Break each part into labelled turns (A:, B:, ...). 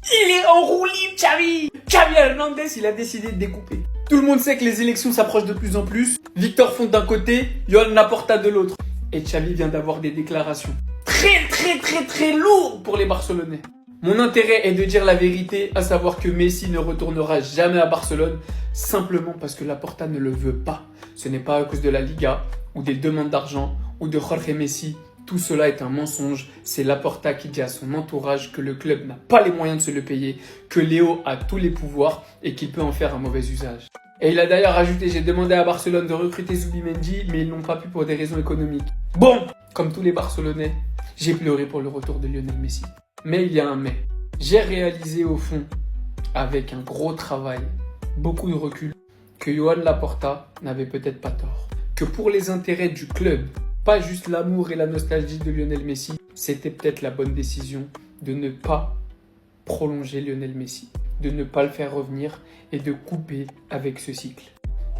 A: Il est en roue libre, Xavi. Xavi Hernandez, il a décidé de découper. Tout le monde sait que les élections s'approchent de plus en plus. Victor Font d'un côté, Joan Laporta de l'autre. Et Xavi vient d'avoir des déclarations très lourdes pour les Barcelonais. Mon intérêt est de dire la vérité, à savoir que Messi ne retournera jamais à Barcelone, simplement parce que Laporta ne le veut pas. Ce n'est pas à cause de la Liga, ou des demandes d'argent, ou de Jorge Messi. Tout cela est un mensonge. C'est Laporta qui dit à son entourage que le club n'a pas les moyens de se le payer, que Léo a tous les pouvoirs et qu'il peut en faire un mauvais usage. Et il a d'ailleurs ajouté: j'ai demandé à Barcelone de recruter Zubimendi, mais ils n'ont pas pu pour des raisons économiques. Bon, comme tous les Barcelonais, j'ai pleuré pour le retour de Lionel Messi. Mais il y a un mais. J'ai réalisé au fond, avec un gros travail, beaucoup de recul, que Joan Laporta n'avait peut-être pas tort. Que pour les intérêts du club, pas juste l'amour et la nostalgie de Lionel Messi, c'était peut-être la bonne décision de ne pas prolonger Lionel Messi, de ne pas le faire revenir et de couper avec ce cycle.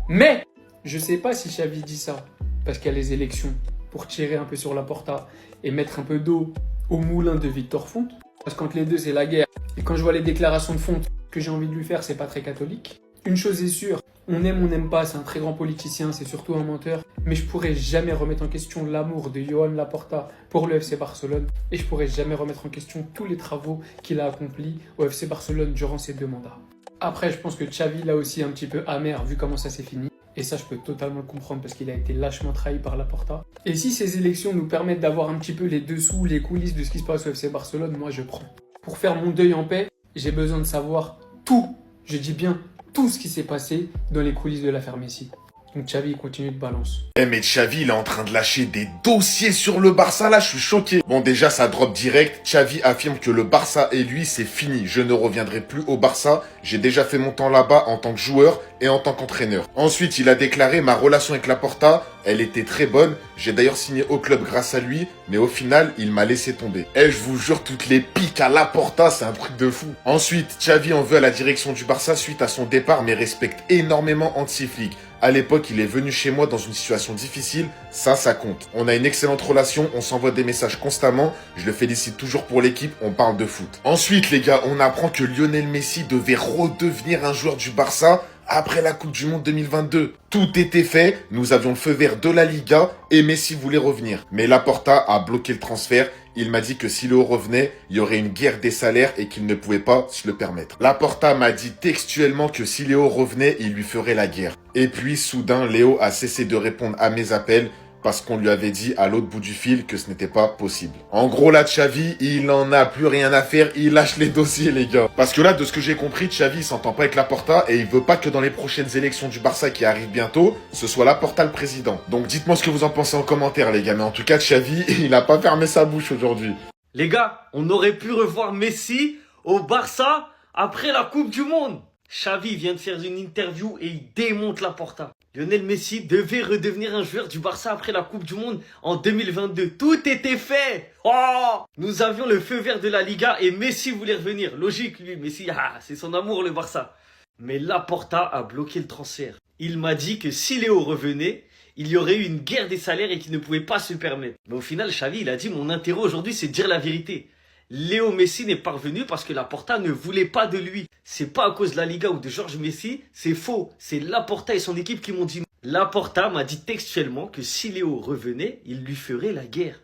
A: Mais je sais pas si Xavi dit ça parce qu'il y a les élections pour tirer un peu sur Laporta et mettre un peu d'eau au moulin de Victor Font, parce qu'entre les deux c'est la guerre. Et quand je vois les déclarations de Font, que j'ai envie de lui faire, c'est pas très catholique. Une chose est sûre, on n'aime pas, c'est un très grand politicien, c'est surtout un menteur, mais je pourrais jamais remettre en question l'amour de Joan Laporta pour le FC Barcelone, et je pourrais jamais remettre en question tous les travaux qu'il a accomplis au FC Barcelone durant ses 2 mandats. Après, je pense que Xavi l'a aussi un petit peu amer vu comment ça s'est fini, et ça je peux totalement le comprendre parce qu'il a été lâchement trahi par Laporta. Et si ces élections nous permettent d'avoir un petit peu les dessous, les coulisses de ce qui se passe au FC Barcelone, moi je prends. Pour faire mon deuil en paix, j'ai besoin de savoir tout, je dis bien tout ce qui s'est passé dans les coulisses de l'affaire Messi. Donc Xavi continue de balance.
B: Mais Xavi, il est en train de lâcher des dossiers sur le Barça, là, je suis choqué. Bon, déjà, ça drop direct. Xavi affirme que le Barça et lui, c'est fini. Je ne reviendrai plus au Barça. J'ai déjà fait mon temps là-bas en tant que joueur et en tant qu'entraîneur. Ensuite, il a déclaré: ma relation avec Laporta, elle était très bonne. J'ai d'ailleurs signé au club grâce à lui, mais au final, il m'a laissé tomber. Je vous jure, toutes les piques à Laporta, c'est un truc de fou. Ensuite, Xavi en veut à la direction du Barça suite à son départ, mais respecte énormément Hansi-Flick. À l'époque, il est venu chez moi dans une situation difficile, ça compte. On a une excellente relation, on s'envoie des messages constamment, je le félicite toujours pour l'équipe, on parle de foot. Ensuite, les gars, on apprend que Lionel Messi devait redevenir un joueur du Barça après la Coupe du Monde 2022. Tout était fait, nous avions le feu vert de la Liga et Messi voulait revenir. Mais Laporta a bloqué le transfert. Il m'a dit que si Léo revenait, il y aurait une guerre des salaires et qu'il ne pouvait pas se le permettre. Laporta m'a dit textuellement que si Léo revenait, il lui ferait la guerre. Et puis, soudain, Léo a cessé de répondre à mes appels parce qu'on lui avait dit à l'autre bout du fil que ce n'était pas possible. En gros, là, Xavi, il en a plus rien à faire, il lâche les dossiers, les gars. Parce que là, de ce que j'ai compris, Xavi, il s'entend pas avec Laporta et il veut pas que dans les prochaines élections du Barça qui arrivent bientôt, ce soit Laporta le président. Donc dites-moi ce que vous en pensez en commentaire, les gars. Mais en tout cas, Xavi, il a pas fermé sa bouche aujourd'hui.
C: Les gars, on aurait pu revoir Messi au Barça après la Coupe du Monde. Xavi vient de faire une interview et il démonte Laporta. Lionel Messi devait redevenir un joueur du Barça après la Coupe du Monde en 2022. Tout était fait. Oh, nous avions le feu vert de la Liga et Messi voulait revenir. Logique, lui, Messi, c'est son amour le Barça. Mais Laporta a bloqué le transfert. Il m'a dit que si Léo revenait, il y aurait eu une guerre des salaires et qu'il ne pouvait pas se permettre. Mais au final, Xavi, il a dit: mon intérêt aujourd'hui, c'est de dire la vérité. Léo Messi n'est pas revenu parce que Laporta ne voulait pas de lui. C'est pas à cause de la Liga ou de Georges Messi, c'est faux. C'est Laporta et son équipe qui m'ont dit non. Laporta m'a dit textuellement que si Léo revenait, il lui ferait la guerre.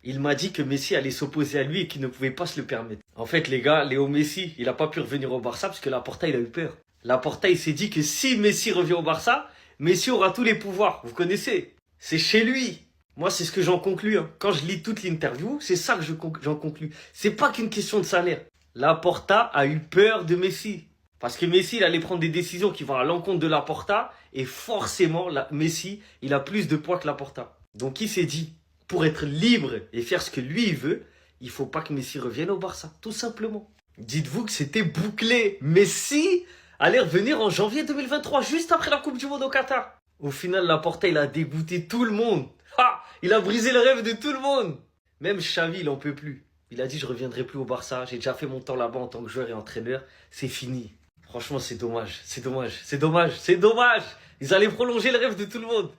C: Il m'a dit que Messi allait s'opposer à lui et qu'il ne pouvait pas se le permettre. En fait, les gars, Léo Messi, il a pas pu revenir au Barça parce que Laporta, il a eu peur. Laporta, il s'est dit que si Messi revient au Barça, Messi aura tous les pouvoirs. Vous connaissez, c'est chez lui. Moi, c'est ce que j'en conclus. Quand je lis toute l'interview, c'est ça que j'en conclus. C'est pas qu'une question de salaire. Laporta a eu peur de Messi. Parce que Messi, il allait prendre des décisions qui vont à l'encontre de Laporta. Et forcément, Messi, il a plus de poids que Laporta. Donc, il s'est dit, pour être libre et faire ce que lui, il veut, il faut pas que Messi revienne au Barça. Tout simplement. Dites-vous que c'était bouclé. Messi allait revenir en janvier 2023, juste après la Coupe du Monde au Qatar. Au final, Laporta, il a dégoûté tout le monde. Il a brisé le rêve de tout le monde. Même Xavi, il en peut plus. Il a dit: je reviendrai plus au Barça. J'ai déjà fait mon temps là-bas en tant que joueur et entraîneur. C'est fini. Franchement, c'est dommage, c'est dommage, c'est dommage, c'est dommage. Ils allaient prolonger le rêve de tout le monde.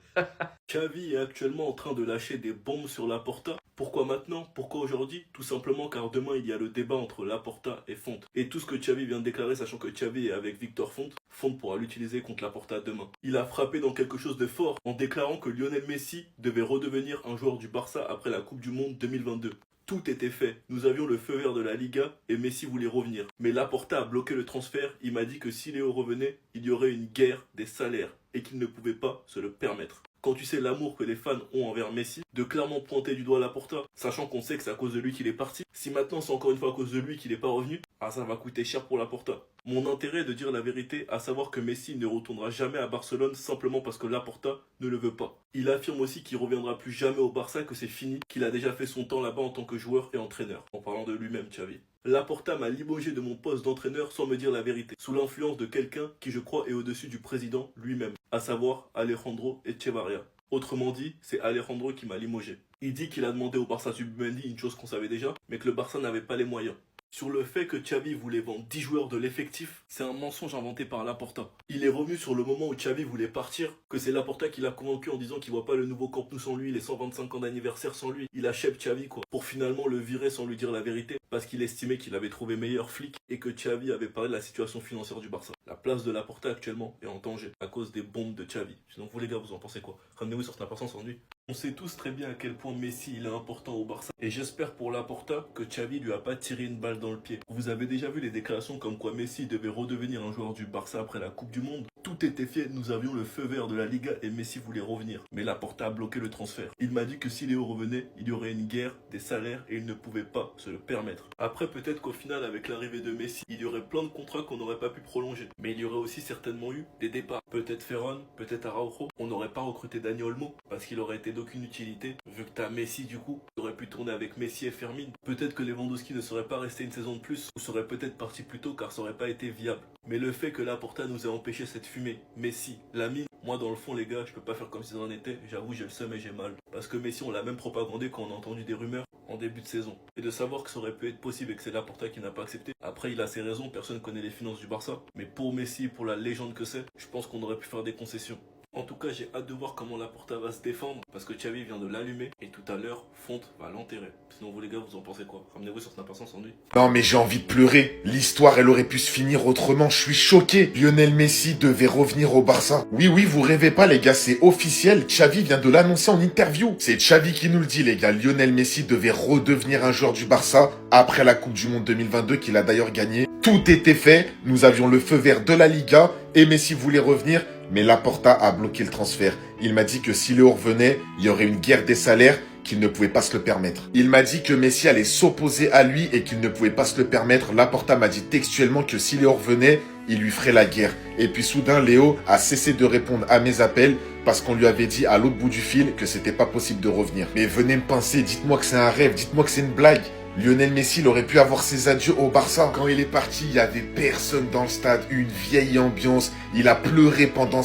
D: Xavi est actuellement en train de lâcher des bombes sur Laporta. Pourquoi maintenant? Pourquoi aujourd'hui? Tout simplement car demain il y a le débat entre Laporta et Fonte. Et tout ce que Xavi vient de déclarer, sachant que Xavi est avec Victor Fonte, Fonte pourra l'utiliser contre Laporta demain. Il a frappé dans quelque chose de fort en déclarant que Lionel Messi devait redevenir un joueur du Barça après la Coupe du Monde 2022. Tout était fait. Nous avions le feu vert de la Liga et Messi voulait revenir. Mais Laporta a bloqué le transfert. Il m'a dit que si Léo revenait, il y aurait une guerre des salaires et qu'il ne pouvait pas se le permettre. Quand tu sais l'amour que les fans ont envers Messi, de clairement pointer du doigt Laporta, sachant qu'on sait que c'est à cause de lui qu'il est parti, si maintenant c'est encore une fois à cause de lui qu'il n'est pas revenu, ça va coûter cher pour Laporta. Mon intérêt est de dire la vérité, à savoir que Messi ne retournera jamais à Barcelone simplement parce que Laporta ne le veut pas. Il affirme aussi qu'il reviendra plus jamais au Barça, que c'est fini, qu'il a déjà fait son temps là-bas en tant que joueur et entraîneur, en parlant de lui-même, Xavi. Laporta m'a limogé de mon poste d'entraîneur sans me dire la vérité, sous l'influence de quelqu'un qui je crois est au-dessus du président lui-même, à savoir Alejandro Echevarria. Autrement dit, c'est Alejandro qui m'a limogé. Il dit qu'il a demandé au Barça Zubimendi une chose qu'on savait déjà, mais que le Barça n'avait pas les moyens. Sur le fait que Xavi voulait vendre 10 joueurs de l'effectif, c'est un mensonge inventé par Laporta. Il est revenu sur le moment où Xavi voulait partir, que c'est Laporta qui l'a convaincu en disant qu'il voit pas le nouveau Camp Nou sans lui, les 125 ans d'anniversaire sans lui. Il achète Xavi quoi, pour finalement le virer sans lui dire la vérité, parce qu'il estimait qu'il avait trouvé meilleur flic et que Xavi avait parlé de la situation financière du Barça. La place de Laporta actuellement est en danger à cause des bombes de Xavi. Sinon vous les gars, vous en pensez quoi? Ramenez-vous sur Snap sans lui. On sait tous très bien à quel point Messi il est important au Barça. Et j'espère pour Laporta que Xavi lui a pas tiré une balle dans le pied. Vous avez déjà vu les déclarations comme quoi Messi devait redevenir un joueur du Barça après la Coupe du Monde. Tout était fait, nous avions le feu vert de la Liga et Messi voulait revenir. Mais Laporta a bloqué le transfert. Il m'a dit que si Léo revenait, il y aurait une guerre, des salaires et il ne pouvait pas se le permettre. Après peut-être qu'au final avec l'arrivée de Messi, il y aurait plein de contrats qu'on n'aurait pas pu prolonger. Mais il y aurait aussi certainement eu des départs. Peut-être Ferran, peut-être Araujo. On n'aurait pas recruté Dani Olmo parce qu'il aurait été d'aucune utilité. Vu que t'as Messi du coup, tu aurais pu tourner avec Messi et Fermin. Peut-être que Lewandowski ne serait pas resté une saison de plus ou serait peut-être parti plus tôt car ça aurait pas été viable. Mais le fait que Laporta nous ait empêché cette fumée, Messi, Lamine, moi dans le fond les gars, je peux pas faire comme si c'en était, j'avoue j'ai le seum et j'ai mal. Parce que Messi on l'a même propagandé quand on a entendu des rumeurs en début de saison. Et de savoir que ça aurait pu être possible et que c'est Laporta qui n'a pas accepté. Après il a ses raisons, personne ne connaît les finances du Barça. Mais pour Messi, pour la légende que c'est, je pense qu'on aurait pu faire des concessions. En tout cas, j'ai hâte de voir comment Laporta va se défendre parce que Xavi vient de l'allumer et tout à l'heure, Fonte va l'enterrer. Sinon, vous les gars, vous en pensez quoi? Ramenez-vous sur Snap sans lui.
B: Non mais j'ai envie de pleurer. L'histoire elle aurait pu se finir autrement, je suis choqué. Lionel Messi devait revenir au Barça. Oui, vous rêvez pas les gars, c'est officiel. Xavi vient de l'annoncer en interview. C'est Xavi qui nous le dit les gars. Lionel Messi devait redevenir un joueur du Barça après la Coupe du Monde 2022 qu'il a d'ailleurs gagné. Tout était fait, nous avions le feu vert de la Liga et Messi voulait revenir. Mais Laporta a bloqué le transfert. Il m'a dit que si Léo revenait, il y aurait une guerre des salaires qu'il ne pouvait pas se le permettre. Il m'a dit que Messi allait s'opposer à lui et qu'il ne pouvait pas se le permettre. Laporta m'a dit textuellement que si Léo revenait, il lui ferait la guerre. Et puis soudain, Léo a cessé de répondre à mes appels parce qu'on lui avait dit à l'autre bout du fil que c'était pas possible de revenir. Mais venez me pincer, dites-moi que c'est un rêve, dites-moi que c'est une blague. Lionel Messi, il aurait pu avoir ses adieux au Barça. Quand il est parti, il y avait personne dans le stade, une vieille ambiance. Il a pleuré pendant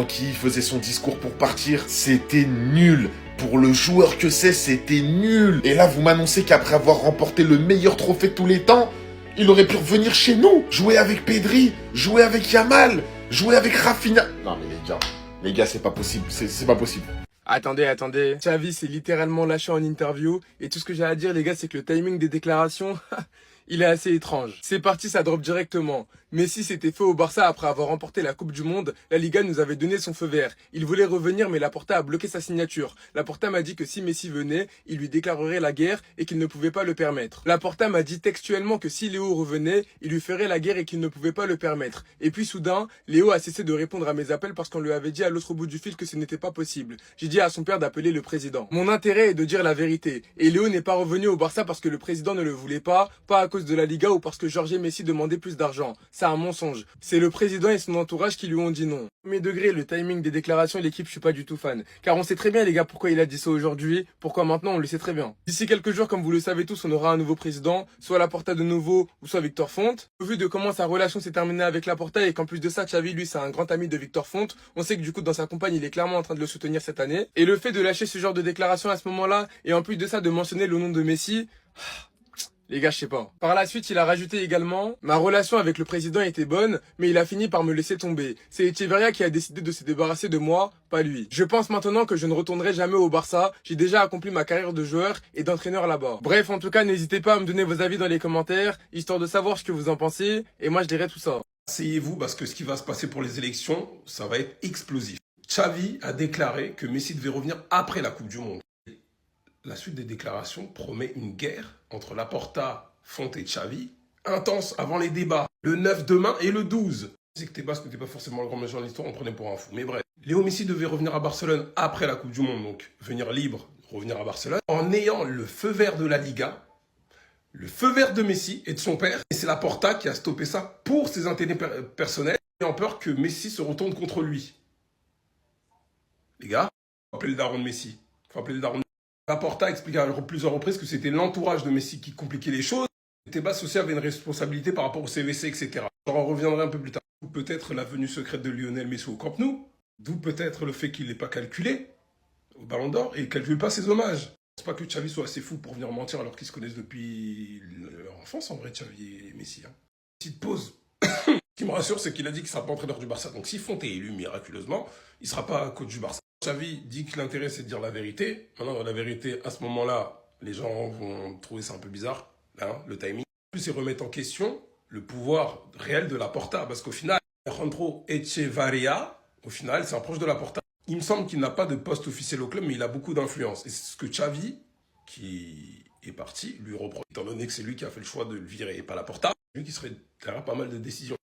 B: qu'il faisait son discours pour partir. C'était nul. Pour le joueur que c'est, c'était nul. Et là, vous m'annoncez qu'après avoir remporté le meilleur trophée de tous les temps, il aurait pu revenir chez nous, jouer avec Pedri, jouer avec Yamal, jouer avec Rafinha. Non mais les gars, c'est pas possible, c'est pas possible.
E: Attendez. Xavi s'est littéralement lâché en interview. Et tout ce que j'ai à dire, les gars, c'est que le timing des déclarations, il est assez étrange. C'est parti, ça drop directement. Messi s'était fait au Barça après avoir remporté la Coupe du Monde. La Liga nous avait donné son feu vert. Il voulait revenir, mais Laporta a bloqué sa signature. Laporta m'a dit que si Messi venait, il lui déclarerait la guerre et qu'il ne pouvait pas le permettre. Laporta m'a dit textuellement que si Léo revenait, il lui ferait la guerre et qu'il ne pouvait pas le permettre. Et puis soudain, Léo a cessé de répondre à mes appels parce qu'on lui avait dit à l'autre bout du fil que ce n'était pas possible. J'ai dit à son père d'appeler le président. Mon intérêt est de dire la vérité. Et Léo n'est pas revenu au Barça parce que le président ne le voulait pas à cause de la Liga ou parce que Jorge Messi demandait plus d'argent. C'est un mensonge. C'est le président et son entourage qui lui ont dit non. Mes degrés, le timing des déclarations, l'équipe, je suis pas du tout fan. Car on sait très bien les gars pourquoi il a dit ça aujourd'hui, pourquoi maintenant on le sait très bien. D'ici quelques jours, comme vous le savez tous, on aura un nouveau président, soit Laporta de nouveau, ou soit Victor Fonte. Au vu de comment sa relation s'est terminée avec Laporta et qu'en plus de ça, Xavi, lui, c'est un grand ami de Victor Fonte, on sait que du coup dans sa compagne, il est clairement en train de le soutenir cette année. Et le fait de lâcher ce genre de déclaration à ce moment-là, et en plus de ça de mentionner le nom de Messi, Les gars, je sais pas. Par la suite, il a rajouté également: ma relation avec le président était bonne, mais il a fini par me laisser tomber. C'est Echeverria qui a décidé de se débarrasser de moi, pas lui. Je pense maintenant que je ne retournerai jamais au Barça. J'ai déjà accompli ma carrière de joueur et d'entraîneur là-bas. Bref, en tout cas, n'hésitez pas à me donner vos avis dans les commentaires, histoire de savoir ce que vous en pensez, et moi je dirai tout ça.
F: Asseyez-vous parce que ce qui va se passer pour les élections, ça va être explosif. Xavi a déclaré que Messi devait revenir après la Coupe du Monde. La suite des déclarations promet une guerre entre Laporta, Fonte et Xavi, intense avant les débats, le 9 demain et le 12. C'est que Tebas n'était pas forcément le grand méchant de l'histoire, on prenait pour un fou. Mais bref, Léo Messi devait revenir à Barcelone après la Coupe du Monde, donc venir libre, revenir à Barcelone, en ayant le feu vert de la Liga, le feu vert de Messi et de son père. Et c'est Laporta qui a stoppé ça pour ses intérêts personnels, ayant peur que Messi se retourne contre lui. Les gars, faut appeler le daron de Messi. Faut appeler le daron de Messi. Laporta explique à plusieurs reprises que c'était l'entourage de Messi qui compliquait les choses. Tebas aussi avait une responsabilité par rapport au CVC, etc. J'en reviendrai un peu plus tard. D'où peut-être la venue secrète de Lionel Messi au Camp Nou. D'où peut-être le fait qu'il n'ait pas calculé au Ballon d'Or et ne calcule pas ses hommages. Je ne pense pas que Xavi soit assez fou pour venir mentir alors qu'ils se connaissent depuis leur enfance, en vrai, Xavi et Messi. Petite pause. Ce qui me rassure, c'est qu'il a dit qu'il ne sera pas entraîneur du Barça. Donc si Fonte est élu miraculeusement, il ne sera pas coach du Barça. Xavi dit que l'intérêt, c'est de dire la vérité. Maintenant, la vérité, à ce moment-là, les gens vont trouver ça un peu bizarre, hein, le timing. En plus, ils remettent en question le pouvoir réel de Laporta, parce qu'au final, Alejandro Echevarria, au final, c'est un proche de Laporta. Il me semble qu'il n'a pas de poste officiel au club, mais il a beaucoup d'influence. Et c'est ce que Xavi, qui est parti, lui reproche, étant donné que c'est lui qui a fait le choix de le virer et pas Laporta, lui qui serait derrière pas mal de décisions.